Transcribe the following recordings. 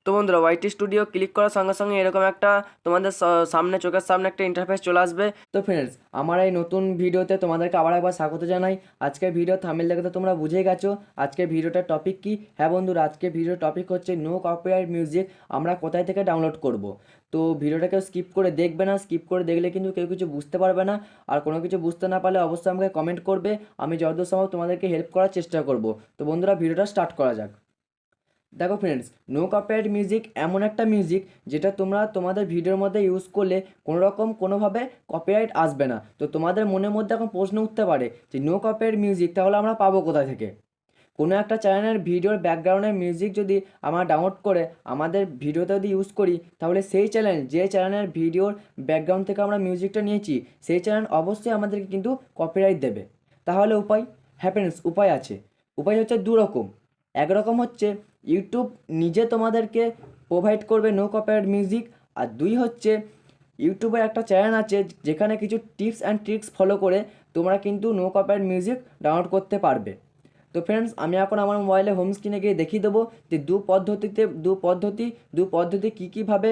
তো বন্ধুরা YT studio click করার সঙ্গে সঙ্গে এরকম একটা তোমাদের সামনে চোখের সামনে একটা ইন্টারফেস চলে আসবে। তো ফ্রেন্ডস, আমার এই নতুন ভিডিওতে তোমাদেরকে আবার একবার স্বাগত জানাই। আজকের ভিডিও থাম্বনেল দেখে তো তোমরা বুঝেই গেছো আজকের ভিডিওটার টপিক কি। হ্যাঁ বন্ধুরা, আজকের ভিডিওর টপিক হচ্ছে নো কপিরাইট মিউজিক আমরা কোথায় থেকে ডাউনলোড করব। তো ভিডিওটা কেউ স্কিপ করে দেখবে না, স্কিপ করে দেখলে কিন্তু কেউ কিছু বুঝতে পারবে না। আর কোনো কিছু বুঝতে না পারলে অবশ্যই আমাকে কমেন্ট করবে, আমি যতদূর সম্ভব তোমাদেরকে হেল্প করার চেষ্টা করব। তো বন্ধুরা, ভিডিওটা স্টার্ট করা যাক। দেখো ফ্রেন্ডস, নো কপিরাইট মিউজিক এমন একটা মিউজিক যেটা তোমরা তোমাদের ভিডিওর মধ্যে ইউজ করলে কোনো রকম কোনোভাবে কপিরাইট আসবে না। তো তোমাদের মনের মধ্যে এখন প্রশ্ন উঠতে পারে যে নো কপিরাইট মিউজিক তাহলে আমরা পাবো কোথা থেকে। কোনো একটা চ্যানেলের ভিডিওর ব্যাকগ্রাউন্ডের মিউজিক যদি আমরা ডাউনলোড করে আমাদের ভিডিওতে যদি ইউজ করি, তাহলে সেই চ্যানেল যে চ্যানেলের ভিডিওর ব্যাকগ্রাউন্ড থেকে আমরা মিউজিকটা নিয়েছি সেই চ্যানেল অবশ্যই আমাদেরকে কিন্তু কপিরাইট দেবে। তাহলে উপায়? হ্যাঁ ফ্রেন্ডস, উপায় আছে। উপায় হচ্ছে দু রকম। একরকম হচ্ছে ইউটিউব নিজে তোমাদেরকে প্রোভাইড করবে নো কপিরাইট মিউজিক, আর দুই হচ্ছে ইউটিউবের একটা চ্যানেল আছে যেখানে কিছু টিপস অ্যান্ড ট্রিক্স ফলো করে তোমরা কিন্তু নো কপিরাইট মিউজিক ডাউনলোড করতে পারবে। তো ফ্রেন্ডস, আমি এখন আমার মোবাইলে হোম স্ক্রিনে গিয়ে দেখিয়ে দেবো যে দু পদ্ধতি কীভাবে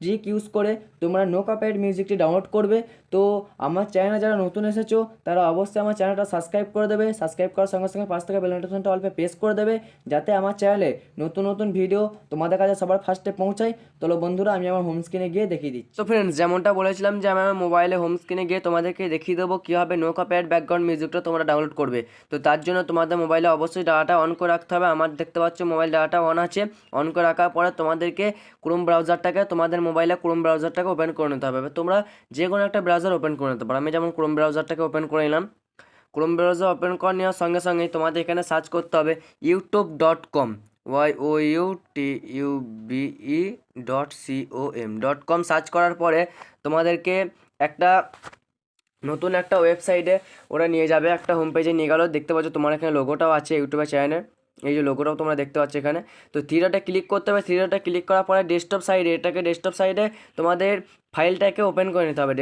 ট্রিক ইউজ করে তোমরা নো কপিরাইট মিউজিকটি ডাউনলোড করবে। তো আমার চ্যানেলে যারা নতুন এসেছো তারা অবশ্যই আমার চ্যানেলটা সাবস্ক্রাইব করে দেবে। সাবস্ক্রাইব করার সঙ্গে সঙ্গে পাশ থেকে বেল নোটিফিকেশনটা অল্পে প্রেস করে দেবে, যাতে আমার চ্যানেলে নতুন নতুন ভিডিও তোমাদের কাছে সবার ফার্স্টে পৌঁছায়। চলো বন্ধুরা, আমি আমার হোম স্ক্রিনে গিয়ে দেখিয়ে দিচ্ছি। তো ফ্রেন্ডস, যেমনটা বলেছিলাম যে আমি আমার মোবাইলে হোম স্ক্রিনে গিয়ে তোমাদেরকে দেখিয়ে দেবো কীভাবে নো কপিরাইট ব্যাকগ্রাউন্ড মিউজিকটা তোমরা ডাউনলোড করবে। তো তার জন্য তোমাদের মোবাইলে অবশ্যই ডাটাটা অন করে রাখতে হবে। আমার দেখতে পাচ্ছ মোবাইল ডাটাটা অন আছে। অন করে রাখার পরে তোমাদেরকে ক্রোম ব্রাউজারটাকে তোমাদের মোবাইলে ক্রোম ব্রাউজারটাকে ওপেন করে নিতে হবে। তোমরা যে কোনো একটা ব্রাউজার ওপেন করে নিতে পারো। আমি যেমন ক্রোম ব্রাউজারটাকে ওপেন করে নিলাম। ক্রোম ব্রাউজার ওপেন করে নেওয়ার সঙ্গে সঙ্গেই তোমাদের এখানে সার্চ করতে হবে youtube.com, youtube.com সার্চ করার পরে তোমাদেরকে একটা নতুন একটা ওয়েবসাইটে ওরা নিয়ে যাবে, একটা হোম পেজে নিয়ে গেলো। দেখতে পাচ্ছ তোমার এখানে লোগোটাও আছে ইউটিউবের চ্যানেলের, এই যে লোগোটাও তোমরা দেখতে পাচ্ছ এখানে। তো থ্রি ডটে ক্লিক করতে হবে। থ্রি ডটে ক্লিক করার পরে ডেস্কটপ সাইডে তোমাদের ফাইলটাকে ওপেন করে নিতে হবে।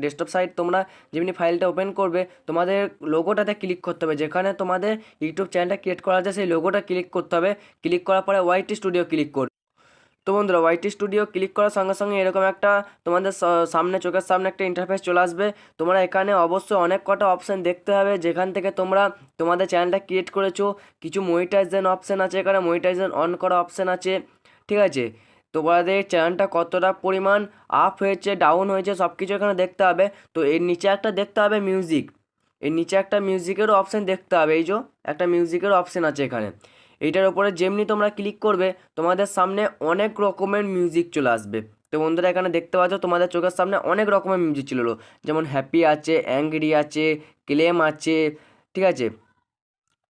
ডেস্কটপ সাইড তোমরা যেমনি ফাইলটা ওপেন করবে তোমাদের লোগোটাতে ক্লিক করতে হবে, যেখানে তোমাদের ইউটিউব চ্যানেলটা ক্রিয়েট করা আছে সেই লোগোটা ক্লিক করতে হবে। ক্লিক করার পরে ওয়াইটি স্টুডিও ক্লিক করবে। তো বন্ধুরা, ওয়াইটি স্টুডিও ক্লিক করার সঙ্গে সঙ্গে এরকম একটা তোমাদের সামনে চোখের সামনে একটা ইন্টারফেস চলে আসবে। তোমরা এখানে অবশ্যই অনেক কটা অপশান দেখতে হবে যেখান থেকে তোমরা তোমাদের চ্যানেলটা ক্রিয়েট করেছো। কিছু মনিটাইজেশন অপশান আছে, এখানে মনিটাইজেশন অন করা অপশান আছে, ঠিক আছে। তোমাদের চ্যানেলটা কতটা পরিমাণ আপ হয়েছে ডাউন হয়েছে সব কিছু এখানে দেখতে হবে। তো এর নিচে একটা দেখতে হবে মিউজিক, এর নিচে একটা মিউজিকেরও অপশান দেখতে হবে। এই যে একটা মিউজিকের অপশান আছে এখানে, এইটার উপরে যেমনি তোমরা ক্লিক করবে তোমাদের সামনে অনেক রকমের মিউজিক চলে আসবে। তো বন্ধুরা, এখানে দেখতে পাচ্ছ তোমাদের চোখের সামনে অনেক রকমের মিউজিক ছিল, যেমন হ্যাপি আছে, অ্যাংরি আছে, ক্লেম আছে, ঠিক আছে,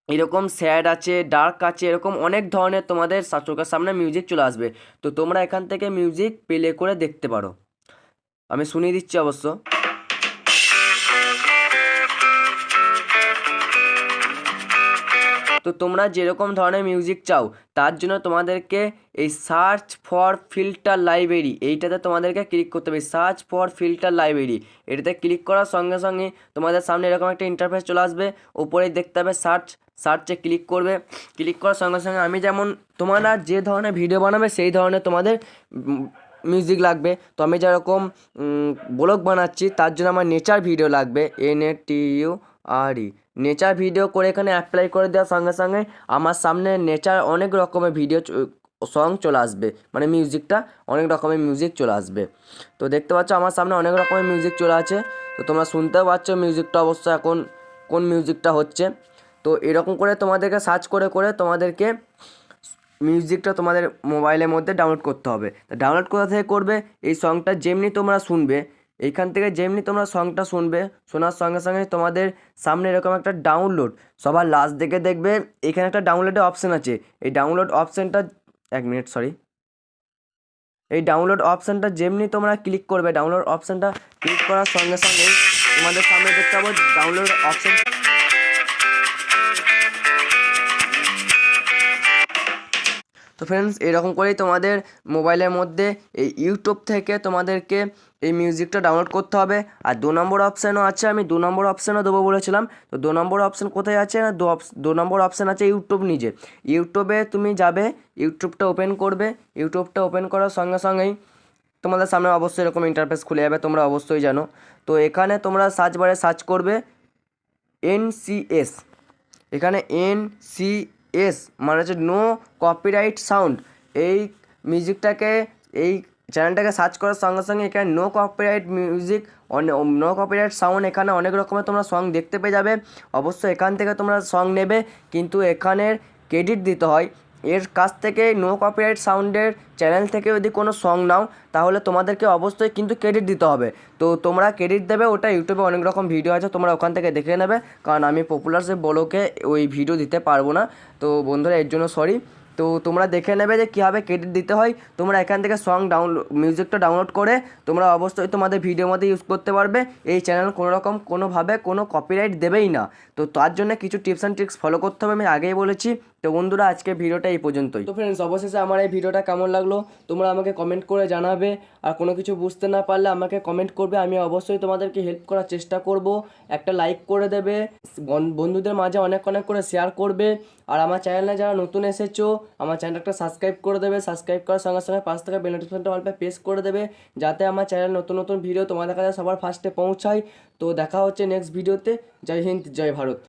এরকম স্যাড আছে, ডার্ক আছে, এরকম অনেক ধরনের তোমাদের চোখের সামনে মিউজিক চলে আসবে। তো তোমরা এখান থেকে মিউজিক প্লে করে দেখতে পারো। আমি শুনিয়ে দিচ্ছি অবশ্য। তো তোমরা যেরকম ধরনের মিউজিক চাও তার জন্য তোমাদেরকে এই সার্চ ফর ফিল্টার লাইব্রেরি এইটাতে তোমাদেরকে ক্লিক করতে হবে। সার্চ ফর ফিল্টার লাইব্রেরি এটাতে ক্লিক করার সঙ্গে সঙ্গে তোমাদের সামনে এরকম একটা ইন্টারফেস চলে আসবে। ওপরেই দেখতে হবে সার্চে ক্লিক করবে। ক্লিক করার সঙ্গে সঙ্গে আমি যেমন তোমরা যে ধরনের ভিডিও বানাবে সেই ধরনের তোমাদের মিউজিক লাগবে। তো আমি যেরকম ব্লগ বানাচ্ছি তার জন্য আমার নেচার ভিডিও লাগবে, NATURE নেচার ভিডিও করে এখানে অ্যাপ্লাই করে দেওয়ার সঙ্গে সঙ্গে আমার সামনে নেচার অনেক রকমের ভিডিও সং চলে আসবে, মানে মিউজিকটা অনেক রকমের মিউজিক চলে আসবে। তো দেখতে পাচ্ছ আমার সামনে অনেক রকমের মিউজিক চলে আছে। তো তোমরা শুনতেও পাচ্ছ মিউজিকটা অবশ্য এখন কোন মিউজিকটা হচ্ছে। তো এরকম করে তোমাদেরকে সার্চ করে করে তোমাদেরকে মিউজিকটা তোমাদের মোবাইলের মধ্যে ডাউনলোড করতে হবে। ডাউনলোড কোথা থেকে করবে? এই সংটা যেমনি তোমরা শুনবে, এইখান থেকে যেমনি তোমরা সংটা শুনবে, শোনার সঙ্গে সঙ্গে তোমাদের সামনে এরকম একটা ডাউনলোড সবার লাস্ট দিকে দেখবে এখানে একটা ডাউনলোডের অপশান আছে। এই ডাউনলোড অপশানটা এই ডাউনলোড অপশানটা যেমনি তোমরা ক্লিক করবে, ডাউনলোড অপশানটা ক্লিক করার সঙ্গে সঙ্গে তোমাদের সামনে দেখতে পাবো ডাউনলোড অপশান। তো তো ফ্রেন্ডস এরকম করেই তোমাদের মোবাইলের মধ্যে এই ইউটিউব থেকে তোমাদেরকে এই মিউজিকটা ডাউনলোড করতে হবে। আর 2 নম্বর অপশানও আছে, আমি 2 নম্বর অপশানও দেবো বলেছিলাম। তো 2 নম্বর অপশান কোথায় আছে না, 2 নম্বর অপশান আছে ইউটিউব নিজে। ইউটিউবে তুমি যাবে, ইউটিউবটা ওপেন করবে, ইউটিউবটা ওপেন করার সঙ্গে সঙ্গেই তোমাদের সামনে অবশ্যই এরকম ইন্টারফেস খুলে যাবে, তোমরা অবশ্যই জানো। তো এখানে তোমরা সার্চ বারে সার্চ করবে NCS। এখানে NCS মানে হচ্ছে নো কপিরাইট সাউন্ড। এই মিউজিকটাকে, এই চ্যানেলটাকে সার্চ করার সঙ্গে সঙ্গে এখানে no copyright music, no copyright sound, এখানে অনেক রকমের তোমরা সং দেখতে পেয়ে যাবে। অবশ্যই এখান থেকে তোমরা সং নেবে, কিন্তু এখানের ক্রেডিট দিতে হয়। এর কাছ থেকে নো কপিরাইট সাউন্ডের চ্যানেল থেকে যদি কোনো সং নাও তাহলে তোমাদেরকে অবশ্যই কিন্তু ক্রেডিট দিতে হবে। তো তোমরা ক্রেডিট দেবে, ওটা ইউটিউবে অনেক রকম ভিডিও আছে, তোমরা ওখান থেকে দেখে নেবে, কারণ আমি পপুলার সে বলোকে ওই ভিডিও দিতে পারবো না। তো বন্ধুরা এর জন্য সরি। তো তোমরা দেখে নেবে যে কীভাবে ক্রেডিট দিতে হয়। তোমরা এখান থেকে সং মিউজিকটা ডাউনলোড করে তোমরা অবশ্যই তোমাদের ভিডিওর মধ্যে ইউজ করতে পারবে। এই চ্যানেল কোনো রকম কোনোভাবে কোনো কপিরাইট দেবেই না। তো তার জন্য কিছু টিপস অ্যান্ড ট্রিক্স ফলো করতে হবে, আমি আগেই বলেছি। তো বন্ধুরা আজকে ভিডিওটা এই পর্যন্তই। তো ফ্রেন্ডস অবশেষে আমার এই ভিডিওটা কেমন লাগলো তোমরা আমাকে কমেন্ট করে জানাবে। আর কোনো কিছু বুঝতে না পারলে আমাকে কমেন্ট করবে, আমি অবশ্যই তোমাদেরকে হেল্প করার চেষ্টা করব। একটা লাইক করে দেবে, বন্ধুদের মাঝে অনেক অনেক করে শেয়ার করবে। আর আমার চ্যানেলে যারা নতুন এসেছো আমার চ্যানেলটা সাবস্ক্রাইব করে দেবে, সাবস্ক্রাইব করার সঙ্গে সঙ্গে পাশ থেকে বেল নোটিফিকেশনটা অল্পে প্রেস করে দেবে, যাতে আমার চ্যানেল নতুন নতুন ভিডিও তোমাদের কাছে সবার ফার্স্টে পৌঁছায়। তো দেখা হচ্ছে নেক্সট ভিডিওতে। জয় হিন্দ, জয় ভারত।